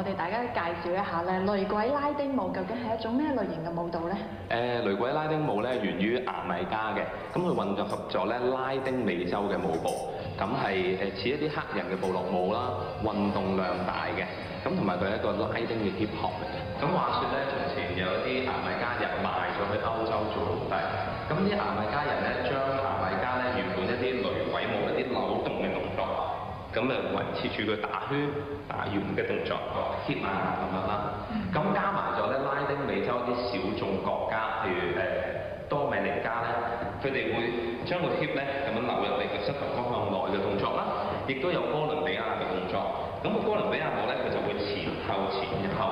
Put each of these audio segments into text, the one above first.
哋大家介紹一下咧，雷鬼拉丁舞究竟係一種咩類型嘅舞蹈咧？雷鬼拉丁舞咧源於牙買加嘅，咁佢混合咗咧拉丁美洲嘅舞步，咁係似一啲黑人嘅部落舞啦，運動量大嘅，咁同埋佢係一個拉丁嘅 hip hop 嚟嘅。咁話說咧，從前有一啲牙買加人賣咗去歐洲做奴隸，咁啲牙買加人咧將牙買加咧原本一啲雷鬼舞一啲扭動嘅動作，咁誒維持住佢打圈打圓嘅動作 hip 啊咁樣啦，咁加埋咗咧拉丁美洲啲小眾國家，譬如多米尼加咧，佢哋會將個 hip 咧咁樣扭入嚟個膝頭哥向內嘅動作啦，亦都有哥倫比亞嘅動作。咁個哥倫比亞舞咧，佢就會前後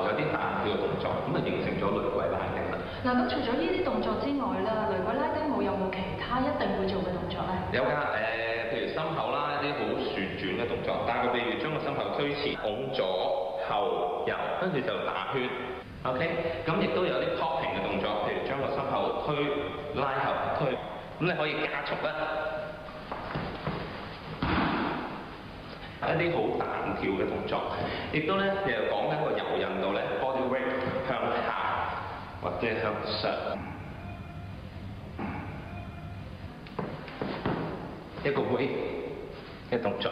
有啲彈跳嘅動作，咁啊形成咗雷鬼拉丁啦。嗱，咁除咗呢啲動作之外咧，雷鬼拉丁舞有冇其他一定會做嘅動作咧？有㗎，譬如心口啦，一啲好旋轉嘅動作，但係佢譬如將個心口推前，拱左後右，跟住就打圈。OK， 咁亦都有啲 popping 嘅動作，譬如將個心口推拉後推，咁你可以加速啦。一啲好彈跳嘅動作，亦都咧其實講緊個柔韌度咧 body weight 向下或者向上，一個 weight 嘅動作，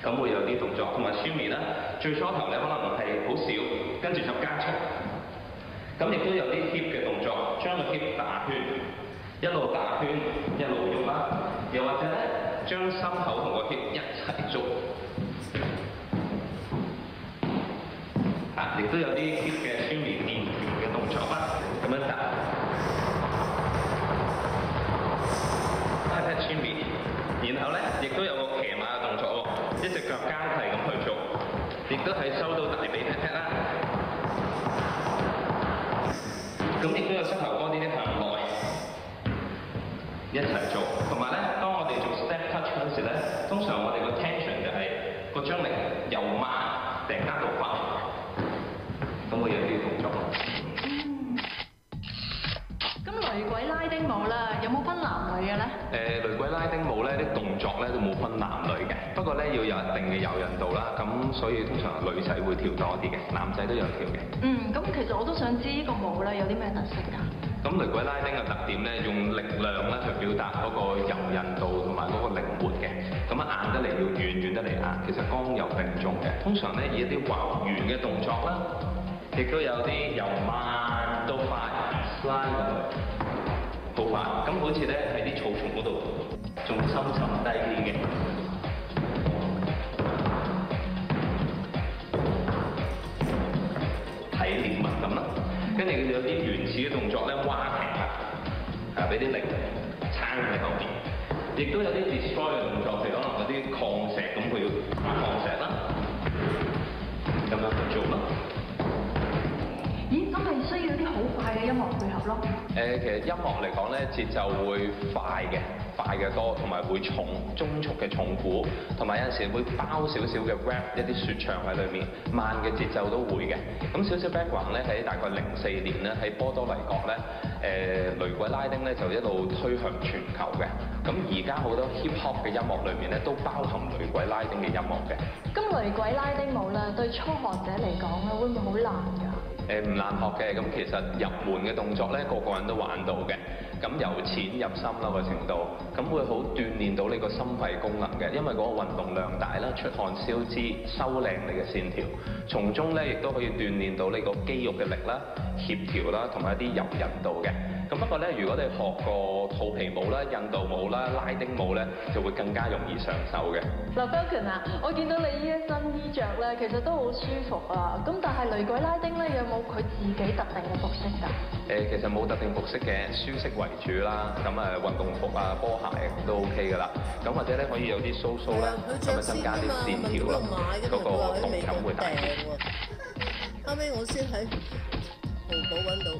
咁會有啲動作同埋 shimmy 啦。最初頭咧可能係好少，跟住就加速，咁亦都有啲 hip 嘅動作，將個 hip 打圈，一路打圈一路喐啦，又或者咧將心口同個 hip 一齊捉。亦都有啲 hip 嘅 shimmy 電嘅動作啦，咁樣打。Pat shimmy， 然後咧亦都有個騎馬嘅動作喎，一隻腳交替咁去做，亦都係收到大髀 pat 啦。咁亦都有膝頭哥呢啲向內一齊做，同埋咧當我哋做 step touch 嗰陣時咧，通常我哋個 tension 就係個張力由慢突然間到快。咁會有啲動作。咁雷鬼拉丁舞啦，有冇分男女嘅咧？雷鬼拉丁舞咧啲動作咧都冇分男女嘅，不過咧要有一定嘅柔韌度啦，咁所以通常女仔會跳多啲嘅，男仔都有跳嘅。咁其實我都想知呢個舞咧有啲咩特色㗎？咁雷鬼拉丁嘅特點咧，用力量咧去表達嗰個柔韌度同埋嗰個靈活嘅，咁硬得嚟要軟得嚟硬，其實剛柔並重嘅。通常咧以一啲還原嘅動作啦。亦都有啲由慢到快 slide 落去，好快。咁好似咧喺啲草叢嗰度，仲深沉低啲嘅。睇連紋咁啦，跟住佢有啲原始嘅動作咧，蛙艇啊，俾啲力撐喺後邊。亦都有啲 destroy 嘅動作，譬如可能嗰啲礦石咁，佢要打礦石啦，咁樣去做啦。咦，咁咪需要啲好快嘅音樂配合咯？其實音樂嚟講咧，節奏會快嘅多，同埋會中速嘅重鼓，同埋有陣時會包少少嘅 rap 一啲説唱喺裏面，慢嘅節奏都會嘅。咁少少 background 咧，喺大概04年咧，喺波多黎各咧，雷鬼拉丁咧就一路推向全球嘅。咁而家好多 hip hop 嘅音樂裏面咧，都包含雷鬼拉丁嘅音樂嘅。咁雷鬼拉丁舞咧，對初學者嚟講咧，會唔會好難㗎？唔難學嘅，咁其實入門嘅動作咧，個個人都玩到嘅。咁由淺入深啦個程度，咁會好鍛鍊到你個心肺功能嘅，因為嗰個運動量大啦，出汗消脂，收靚你嘅線條，從中咧亦都可以鍛鍊到你個肌肉嘅力啦、協調啦，同埋一啲柔韌度嘅。咁不過咧，如果你學過肚皮舞啦、印度舞啦、拉丁舞咧，就會更加容易上手嘅。嗱 Falcon 啊，我見到你呢一身衣着咧，其實都好舒服啊。咁但係雷鬼拉丁咧，有冇佢自己特定嘅服飾㗎？其實冇特定服飾嘅，舒適為主啦。咁運動服啊、波鞋都 OK 㗎啦。咁或者咧可以有啲鬚鬚啦，咁增加啲線條啦，嗰個動感會大啲。後尾我先喺淘寶揾到。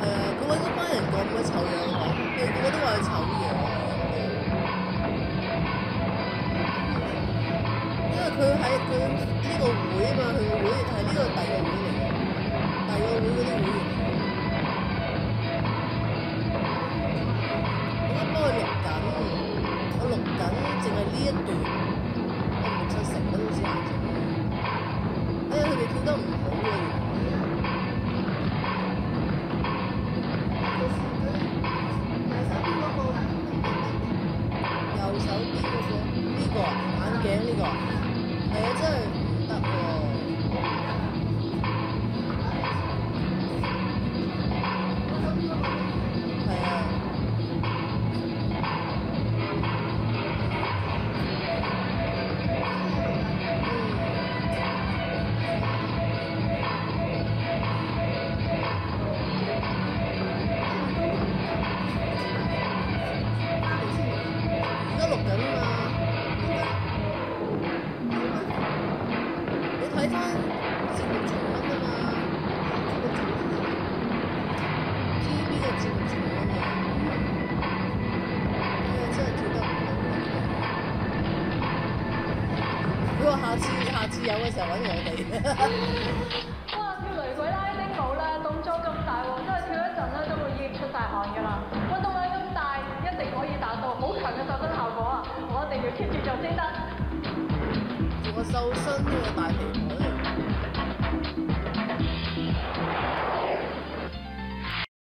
佢揾嗰班人講乜醜樣啊？佢個個都話佢醜樣，因為佢喺佢呢個會啊嘛，佢個會係呢個第二個會嚟嘅，第二個會嗰啲會員。我啱幫佢錄緊，我錄緊淨係呢一段。哋跳得唔好喎。右手邊嗰個呢個眼鏡呢個，係啊，真係唔得喎。係啊。而家錄緊啊嘛，你睇翻節目重溫啊嘛，節目重溫 TVB 嘅節目重溫啊，真係跳得唔好。佢話下次有嘅時候揾我哋。哇！跳雷鬼拉丁舞咧，動作咁大喎，真係跳一陣咧都會已經出晒汗㗎啦。運動量咁大，一定可以達到好強嘅瘦身效果啊！我一定要 keep 住做先得。做個瘦身呢個大皮